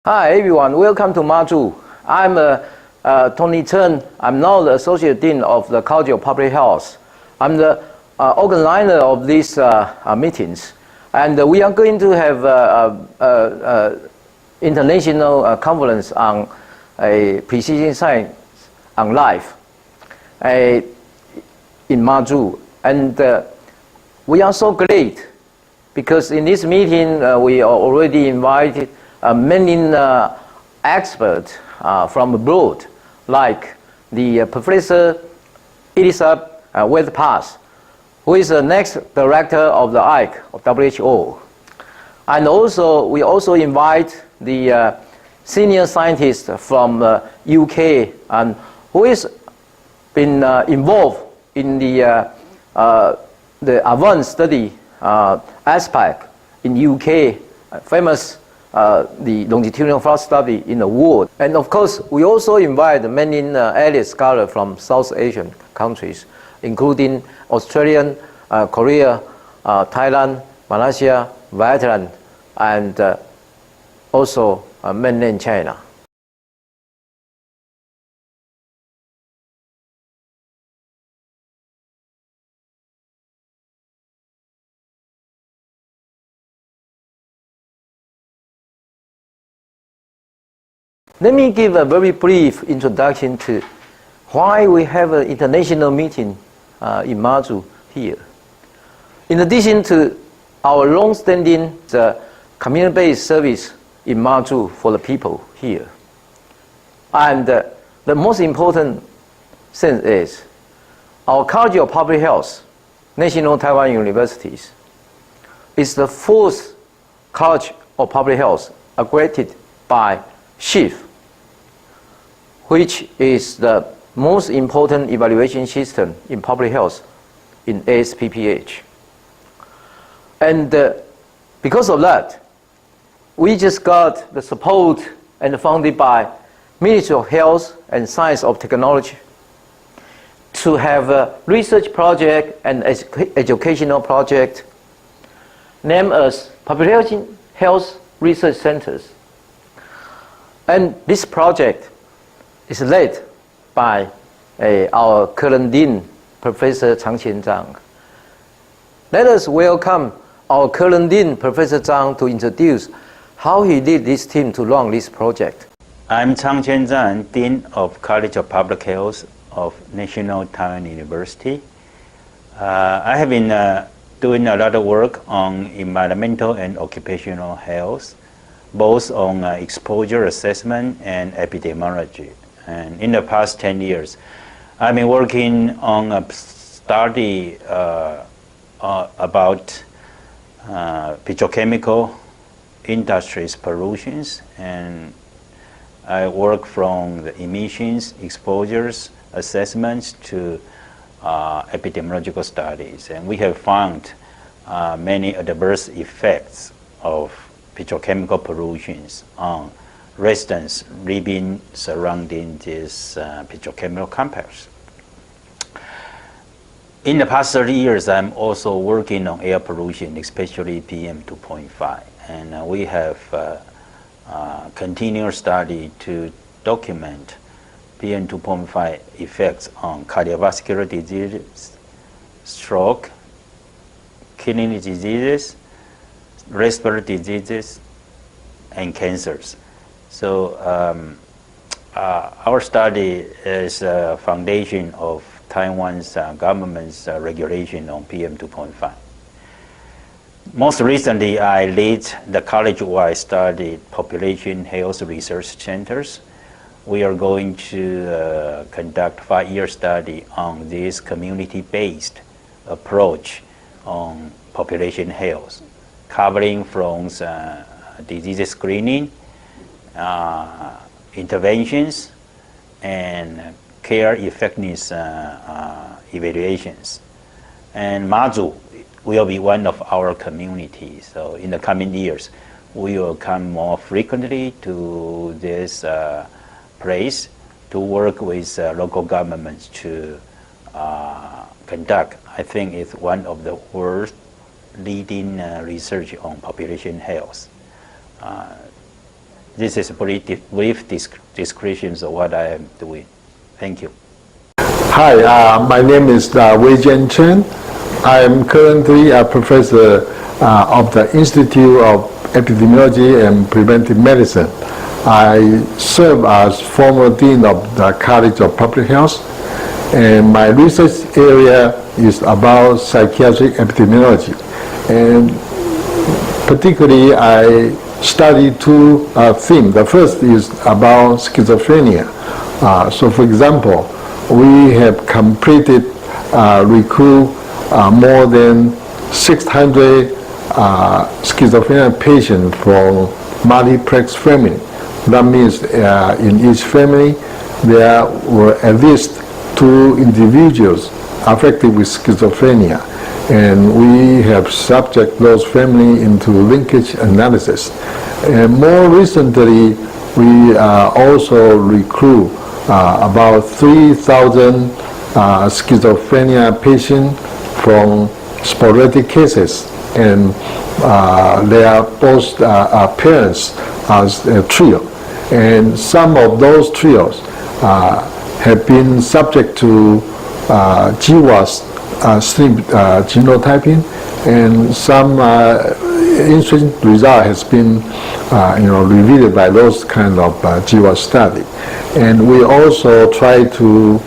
Hi everyone, welcome to Maju. I'm Tony Chen. I'm now the Associate Dean of the College of Public Health. I'm the organizer of these meetings. And we are going to have international conference on precision science on life in Maju. And we are so great because in this meeting we are already invited many experts from abroad, like the Professor Elizabeth Westpass, who is the next director of the IC of WHO. And also, we also invite the senior scientist from UK, and who has been involved in the advanced study aspect in UK, famous the longitudinal flight study in the world. And of course, we also invite many allied scholars from South Asian countries, including Australia, Korea, Thailand, Malaysia, Vietnam, and also mainland China. Let me give a very brief introduction to why we have an international meeting in Maju here. In addition to our long-standing community-based service in Maju for the people here, and the most important thing is our College of Public Health, National Taiwan Universities, is the fourth College of Public Health accredited by SHIF, which is the most important evaluation system in public health in ASPPH. And because of that, we just got the support and funded by Ministry of Health and Science of Technology to have a research project and educational project named as Population Health Research Centers. And this project is led by our current Dean, Professor Changqian Zhang. Let us welcome our current Dean, Professor Zhang, to introduce how he led this team to run this project. I'm Changqian Zhang, Dean of College of Public Health of National Taiwan University. I have been doing a lot of work on environmental and occupational health, both on exposure assessment and epidemiology. And in the past 10 years, I've been working on a study about petrochemical industries pollutions, and I work from the emissions, exposures, assessments to epidemiological studies. And we have found many adverse effects of petrochemical pollutions on residents living surrounding this petrochemical complex. In the past 30 years, I'm also working on air pollution, especially PM 2.5. And we have continuous study to document PM 2.5 effects on cardiovascular diseases, stroke, kidney diseases, respiratory diseases, and cancers. So our study is a foundation of Taiwan's government's regulation on PM 2.5. Most recently, I lead the college where I studied population health research centers. We are going to conduct 5-year study on this community-based approach on population health, covering from disease screening, interventions, and care effectiveness evaluations. And Maju will be one of our communities. So in the coming years, we will come more frequently to this place to work with local governments to conduct, I think it's one of the world's leading research on population health. This is a brief description of what I am doing. Thank you. Hi, my name is Wei Jian Chen. I am currently a professor of the Institute of Epidemiology and Preventive Medicine. I serve as former dean of the College of Public Health, and my research area is about psychiatric epidemiology. And particularly, I study two themes. The first is about schizophrenia. So, for example, we have completed recruit more than 600 schizophrenia patients from multiplex family. That means in each family there were at least 2 individuals affected with schizophrenia, and we have subject those families into linkage analysis. And more recently, we also recruit about 3,000 schizophrenia patients from sporadic cases, and their both parents as a trio. And some of those trios have been subject to GWAS sleep genotyping, and some interesting result has been revealed by those kind of GWAS study. And we also try to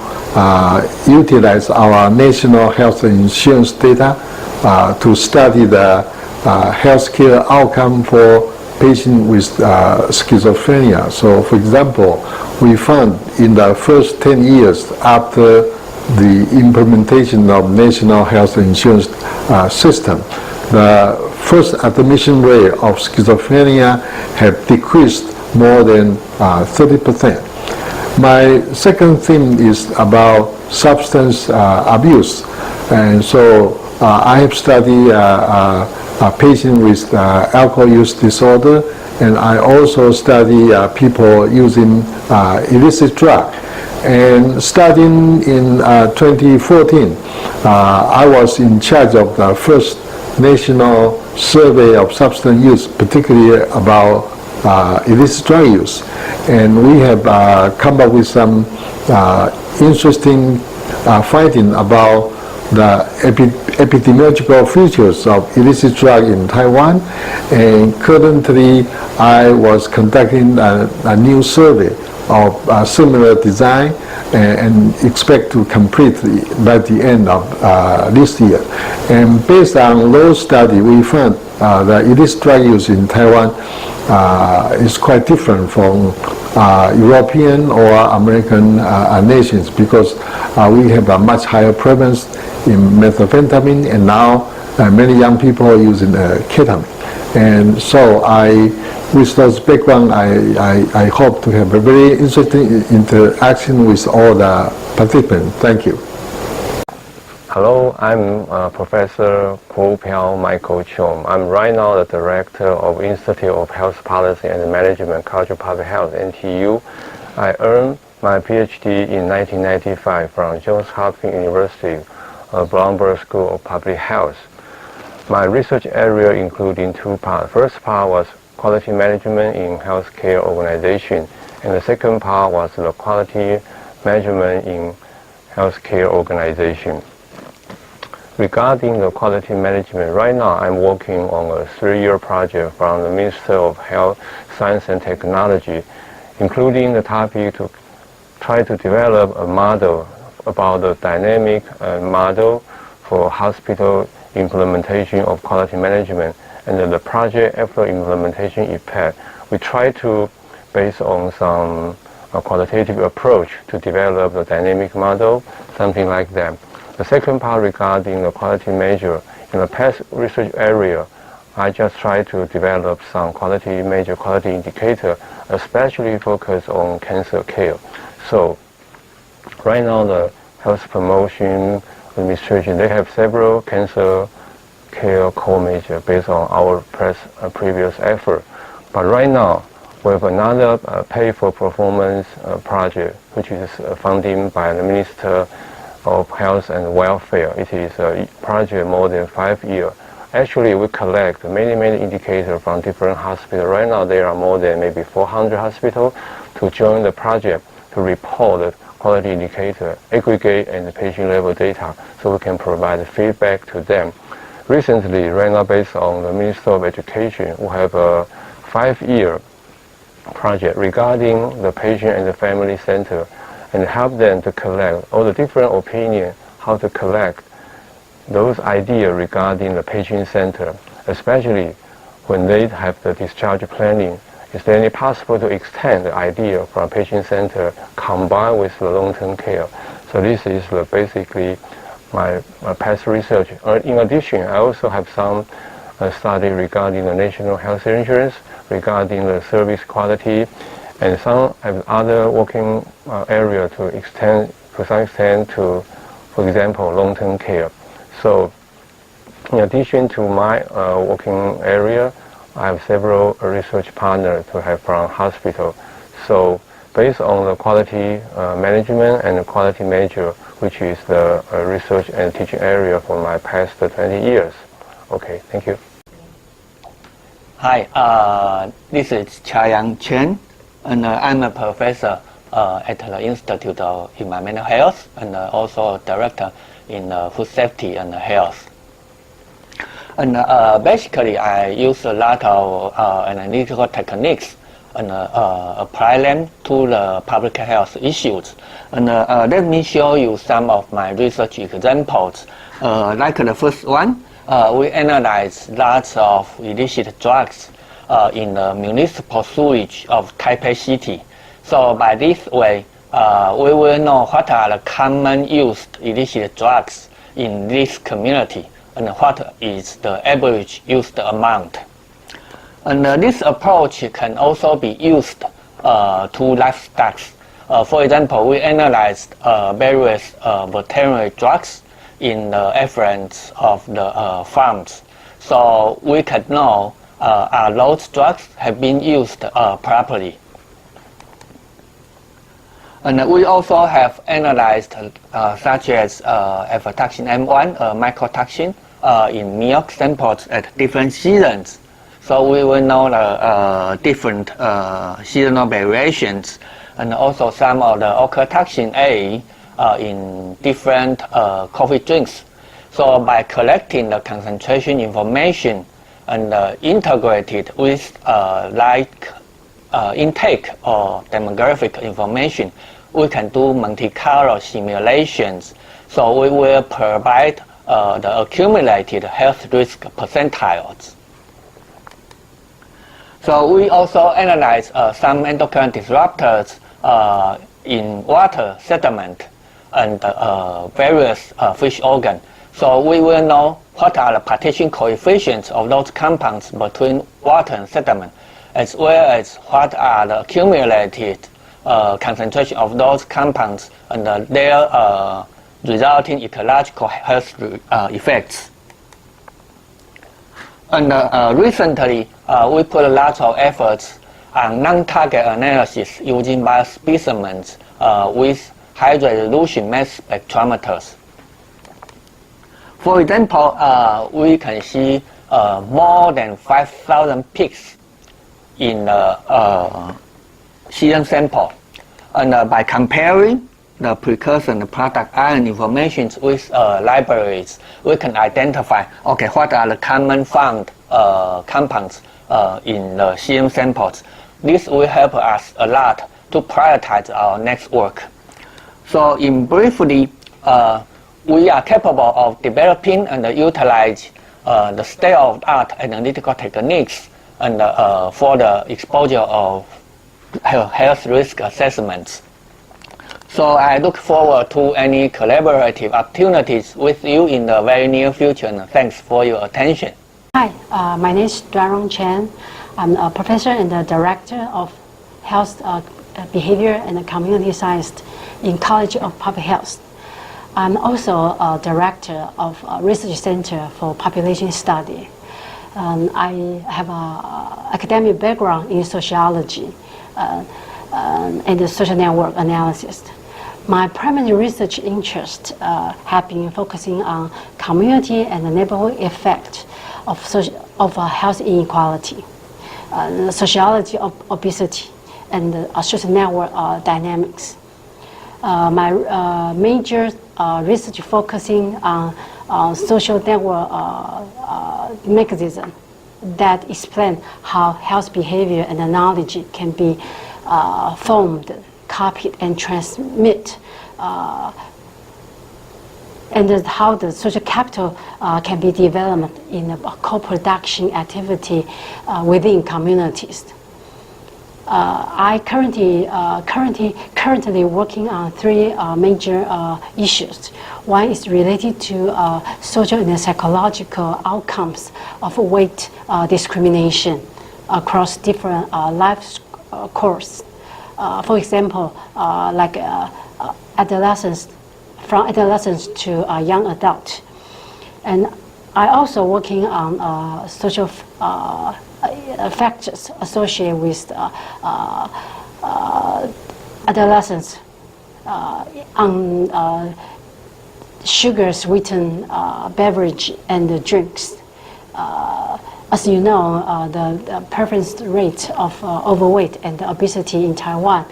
utilize our national health insurance data to study the healthcare outcome for patients with schizophrenia. So, for example, we found in the first 10 years after the implementation of national health insurance system, the first admission rate of schizophrenia have decreased more than 30%. My second theme is about substance abuse, and so I have studied a patient with alcohol use disorder, and I also study people using illicit drug. And starting in 2014, I was in charge of the first national survey of substance use, particularly about illicit drug use. And we have come up with some interesting finding about the epidemiological features of illicit drug in Taiwan. And currently, I was conducting a new survey of a similar design, and expect to complete by the end of this year. And based on those studies, we found the illicit drug use in Taiwan is quite different from European or American nations, because we have a much higher prevalence in methamphetamine, and now many young people are using ketamine. And so with those background, I hope to have a very interesting interaction with all the participants. Thank you. Hello, I'm Professor Kuo Piao Michael Chom. I'm right now the Director of Institute of Health Policy and Management, College of Public Health, NTU. I earned my PhD in 1995 from Johns Hopkins University, Bloomberg School of Public Health. My research area including 2 parts. First part was quality management in healthcare organization, and the second part was the quality measurement in healthcare organization. Regarding the quality management, right now I'm working on a 3-year project from the Ministry of Health, Science and Technology, including the topic to try to develop a model about the dynamic model for hospital implementation of quality management, and the project after implementation effect. We try to, based on some qualitative approach, to develop the dynamic model, something like that. The second part regarding the quality measure, in the past research area, I just try to develop some major quality indicator, especially focus on cancer care. So right now the Health Promotion Administration, they have several cancer care core measure based on our previous effort. But right now, we have another pay-for-performance project, which is funded by the Minister of Health and Welfare. It is a project more than 5 years. Actually, we collect many indicators from different hospitals. Right now, there are more than maybe 400 hospitals to join the project to report the quality indicator, aggregate and patient level data, so we can provide feedback to them. Recently, right now, based on the Ministry of Education, we have a 5-year project regarding the patient and the family center, and help them to collect all the different opinions, how to collect those ideas regarding the patient center, especially when they have the discharge planning. Is there any possible to extend the idea from patient center combined with the long-term care? So this is basically my past research. In addition, I also have some study regarding the national health insurance, regarding the service quality, and some other working area to some extent to, for example, long-term care. So in addition to my working area, I have several research partners to have from hospital. So based on the quality management and the quality measure, which is the research and teaching area for my past 20 years. Okay, thank you. Hi, this is Cha-Yang Chen, and I'm a professor at the Institute of Environmental Health and also a director in food safety and health. And basically, I use a lot of analytical techniques and apply them to the public health issues. And let me show you some of my research examples. Like the first one, we analyze lots of illicit drugs in the municipal sewage of Taipei City. So by this way, we will know what are the common used illicit drugs in this community and what is the average used amount. And this approach can also be used to livestock. For example, we analyzed various veterinary drugs in the effluents of the farms. So we can know are those drugs have been used properly. And we also have analyzed such as aflatoxin M1, mycotoxin, in milk samples at different seasons. So we will know the different seasonal variations, and also some of the ochratoxin A in different coffee drinks. So by collecting the concentration information and integrated with intake or demographic information, we can do Monte Carlo simulations. So we will provide the accumulated health risk percentiles. So we also analyze some endocrine disruptors in water, sediment, and various fish organs. So we will know what are the partition coefficients of those compounds between water and sediment, as well as what are the accumulated concentration of those compounds and their resulting ecological health effects. And recently, we put a lot of efforts on non-target analysis using biospecimens with high-resolution mass spectrometers. For example, we can see more than 5,000 peaks in the serum sample. And by comparing the precursor and the product ion information with libraries, we can identify, okay, what are the common found compounds in the serum samples. This will help us a lot to prioritize our next work. So in briefly, we are capable of developing and utilize the state-of-the-art analytical techniques and for the exposure of health risk assessments. So I look forward to any collaborative opportunities with you in the very near future, and thanks for your attention. Hi, my name is Duanrong Chen. I'm a professor and the director of health behavior and community science in College of Public Health. I'm also a director of a research center for population study. I have an academic background in sociology and the social network analysis. My primary research interests have been focusing on community and the neighborhood effect of health inequality, the sociology of obesity, and social network dynamics. My major research focusing on social network mechanism that explain how health behavior and knowledge can be formed, copied, and transmit, and how the social capital can be developed in a co-production activity within communities. I currently working on three major issues. One is related to social and psychological outcomes of weight discrimination across different life courses. For example, like adolescence, from adolescence to young adult. And I also working on social factors associated with adolescence on sugar-sweetened beverage and drinks. As you know, the prevalence rate of overweight and obesity in Taiwan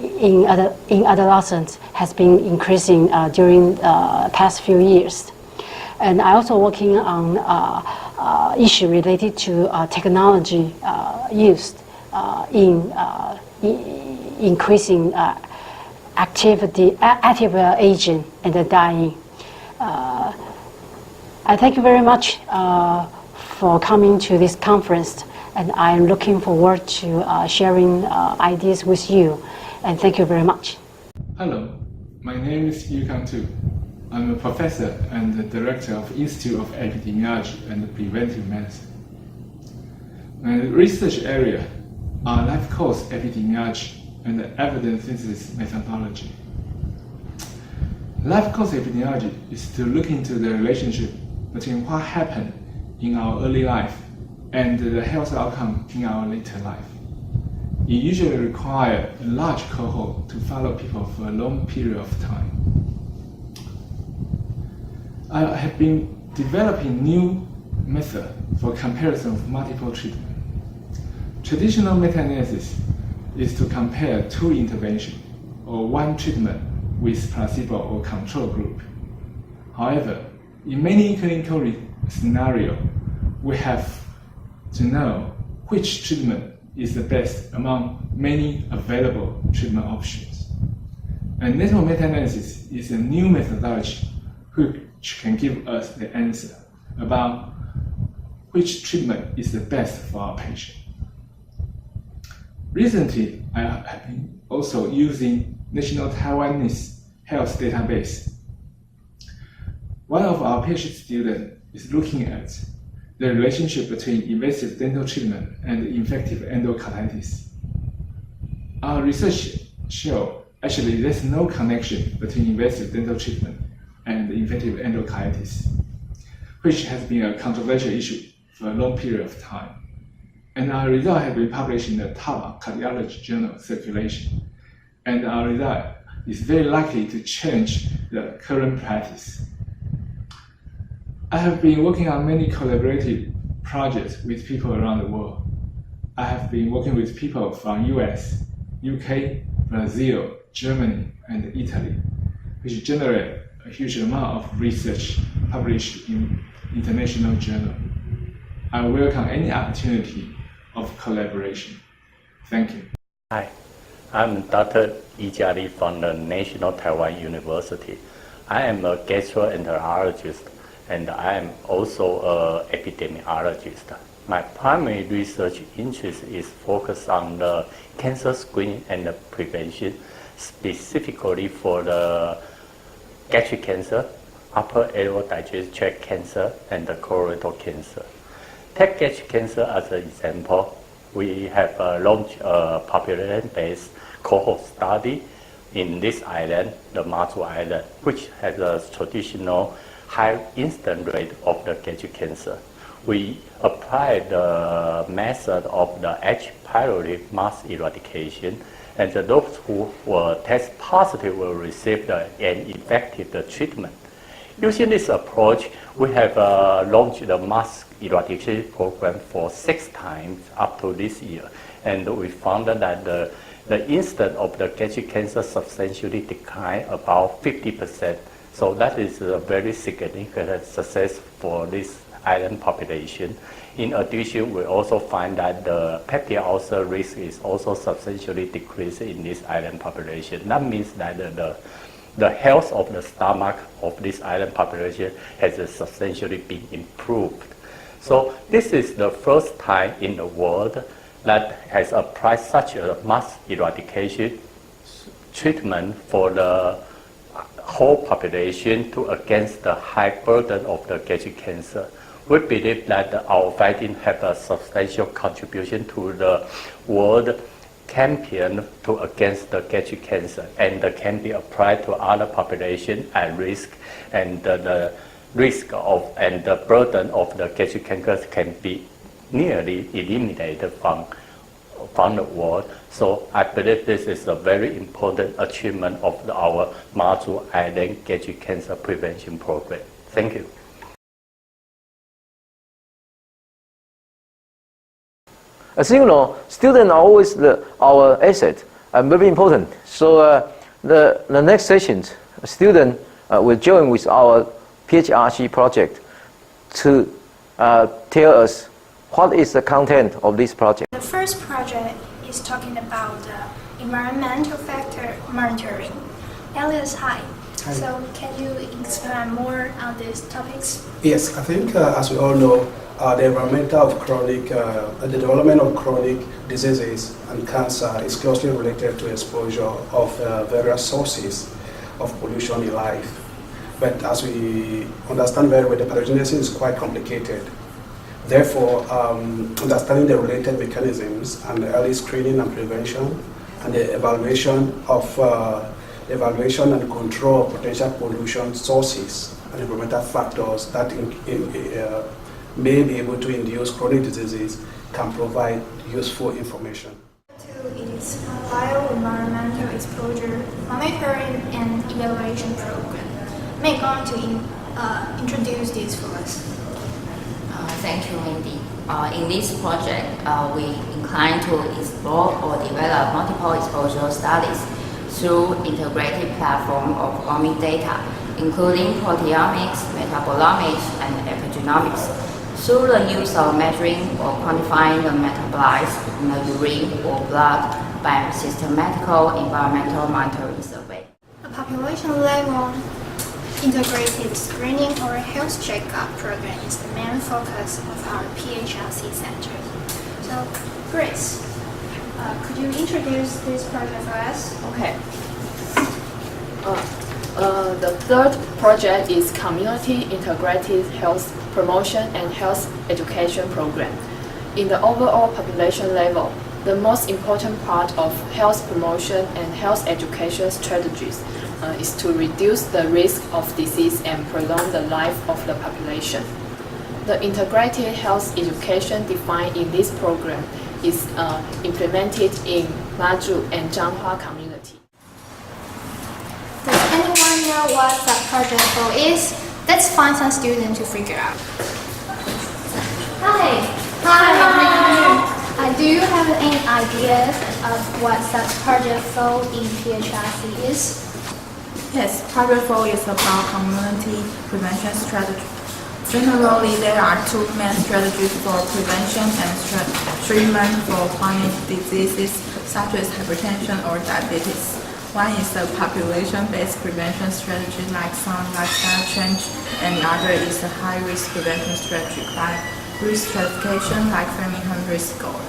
in adolescents has been increasing during past few years. And I also working on issue related to technology used in increasing active aging and dying. I thank you very much for coming to this conference, and I'm looking forward to sharing ideas with you. And thank you very much. Hello, my name is Yukang Tu. I'm a professor and the director of Institute of Epidemiology and Preventive Medicine. My research area are life course epidemiology and evidence synthesis methodology. Life course epidemiology is to look into the relationship between what happened in our early life and the health outcome in our later life. It usually requires a large cohort to follow people for a long period of time. I have been developing new method for comparison of multiple treatment. Traditional meta-analysis is to compare two interventions or one treatment with placebo or control group. However, in many clinical scenarios, we have to know which treatment is the best among many available treatment options. And network meta-analysis is a new methodology which can give us the answer about which treatment is the best for our patient. Recently, I have been also using National Taiwanese Health Database. One of our PhD students is looking at the relationship between invasive dental treatment and infective endocarditis. Our research shows actually there's no connection between invasive dental treatment and infective endocarditis, which has been a controversial issue for a long period of time. And our result has been published in the top cardiology journal Circulation. And our result is very likely to change the current practice. I have been working on many collaborative projects with people around the world. I have been working with people from US, UK, Brazil, Germany, and Italy, which generate a huge amount of research published in international journals. I welcome any opportunity of collaboration. Thank you. Hi, I'm Dr. Yi Jiali from the National Taiwan University. I am a gastroenterologist and I am also an epidemiologist. My primary research interest is focused on the cancer screening and the prevention, specifically for the gastric cancer, upper airway digestive tract cancer, and the colorectal cancer. Take gastric cancer as an example. We have launched a population-based cohort study in this island, the Matsu Island, which has a traditional high incidence rate of the gastric cancer. We applied the method of the H. pylori mass eradication, and those who were test positive will receive an effective treatment. Using this approach, we have launched the mass eradication program for 6 times up to this year. And we found that the incidence of the gastric cancer substantially declined about 50%. So that is a very significant success for this island population. In addition, we also find that the peptic ulcer risk is also substantially decreased in this island population. That means that the health of the stomach of this island population has substantially been improved. So this is the first time in the world that has applied such a mass eradication treatment for the whole population to against the high burden of the gastric cancer. We believe that our vaccine have a substantial contribution to the world campaign to against the gastric cancer, and can be applied to other population at risk, and the risk of and the burden of the gastric cancer can be nearly eliminated from the world. So I believe this is a very important achievement of our Mazu Island gastric cancer prevention program. Thank you. As you know, students are always our asset and very important. So the next sessions, students will join with our PHRC project to tell us what is the content of this project. The first project is talking about environmental factor monitoring. Elias, hi. Hi. So can you expand more on these topics? Yes, I think as we all know, the development of chronic diseases and cancer is closely related to exposure of various sources of pollution in life. But as we understand very well, the pathogenesis is quite complicated. Therefore, understanding the related mechanisms and the early screening and prevention and the evaluation and control of potential pollution sources and environmental factors that may be able to induce chronic diseases can provide useful information. Is bioenvironmental exposure monitoring and evaluation program. May I go to introduce this for us? Thank you, Wendy. In this project, we incline to explore or develop multiple exposure studies through integrated platform of farming data, including proteomics, metabolomics, and epigenomics, through the use of measuring or quantifying the metabolites in the urine or blood by systematical environmental monitoring survey. A population level integrated screening or health checkup program is the main focus of our PHRC center. So, Grace, could you introduce this project for us? Okay. The third project is Community Integrated Health Promotion and Health Education Program. In the overall population level, the most important part of health promotion and health education strategies is to reduce the risk of disease and prolong the life of the population. The integrated health education defined in this program is implemented in Mazu and Zhanghua community. Does anyone know what the project goal is? Let's find some students to figure out. Hi. Do you have any ideas of what such project goal in PHRC is? Yes, project 4 is about community prevention strategy. Generally, there are 2 main strategies for prevention and treatment for chronic diseases such as hypertension or diabetes. One is the population-based prevention strategy like some lifestyle change, and the other is the high-risk prevention strategy by risk stratification like Framingham risk score.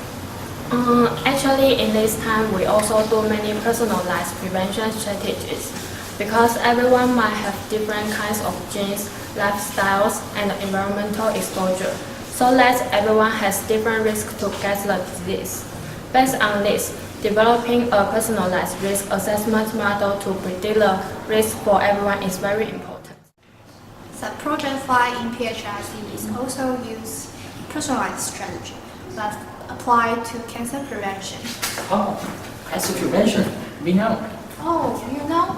Actually, in this time, we also do many personalized prevention strategies because everyone might have different kinds of genes, lifestyles, and environmental exposure, so that everyone has different risks to get the disease. Based on this, developing a personalized risk assessment model to predict the risk for everyone is very important. The project 5 in PHRC is also use personalized strategy that apply to cancer prevention. Oh, cancer prevention, we know. Oh, you know?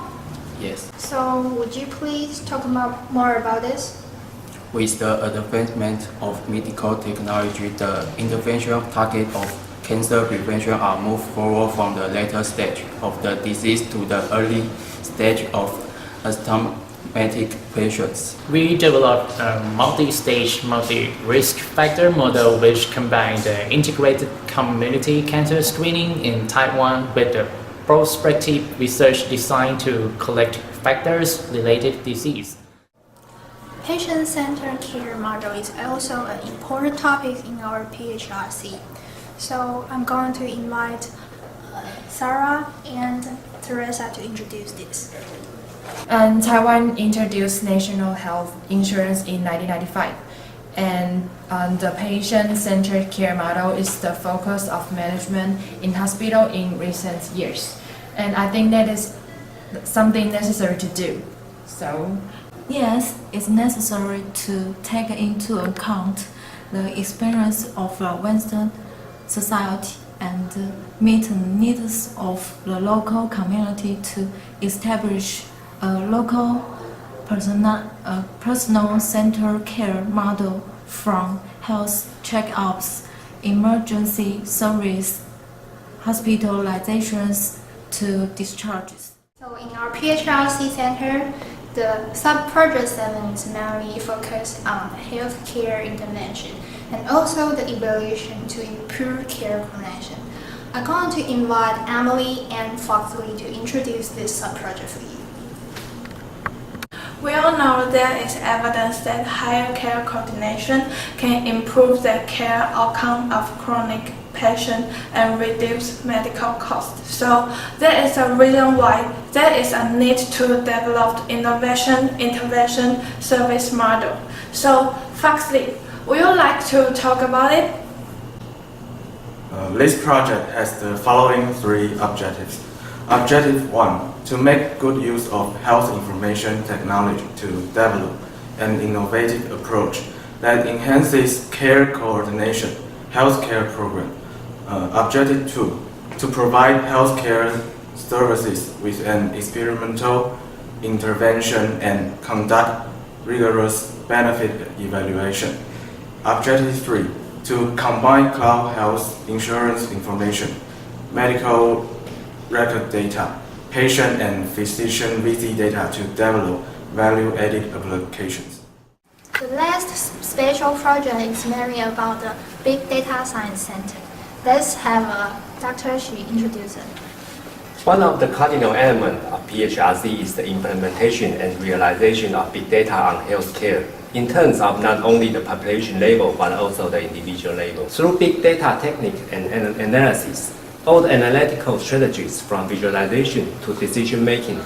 Yes. So would you please talk more about this? With the advancement of medical technology, the intervention target of cancer prevention are moved forward from the later stage of the disease to the early stage of asthmatic patients. We developed a multi-stage, multi-risk factor model which combined the integrated community cancer screening in Type 1 with the prospective research designed to collect factors related to disease. Patient-centered care model is also an important topic in our PHRC. So I'm going to invite Sarah and Teresa to introduce this. Taiwan introduced national health insurance in 1995, and the patient-centered care model is the focus of management in hospital in recent years. And I think that is something necessary to do. So, yes, it's necessary to take into account the experience of Western society and meet the needs of the local community to establish a local personal-centered care model from health check-ups, emergency service, hospitalizations to discharges. So in our PHRC center, the sub-project 7 is mainly focused on healthcare intervention and also the evaluation to improve care coordination. I'm going to invite Emily and Foxley to introduce this sub-project for you. We all know there is evidence that higher care coordination can improve the care outcome of chronic patients and reduce medical costs. So there is a reason why there is a need to develop innovation intervention service model. So Foxley, would you like to talk about it? This project has the following 3 objectives. Objective 1, to make good use of health information technology to develop an innovative approach that enhances care coordination, healthcare program. Objective 2, to provide healthcare services with an experimental intervention and conduct rigorous benefit evaluation. Objective 3, to combine cloud health insurance information, medical record data, patient and physician visit data to develop value-added applications. The last special project is mainly about the Big Data Science Center. Let's have Dr. Xu introduce it. One of the cardinal elements of PHRC is the implementation and realization of big data on healthcare in terms of not only the population level but also the individual level. Through big data technique and analysis, all the analytical strategies from visualization to decision making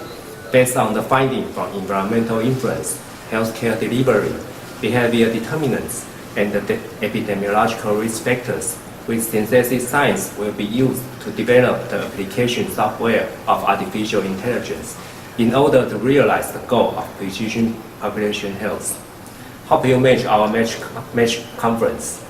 based on the finding from environmental influence, healthcare delivery, behavior determinants, and the epidemiological risk factors with synthetic science will be used to develop the application software of artificial intelligence in order to realize the goal of precision population health. Hope you match our match conference.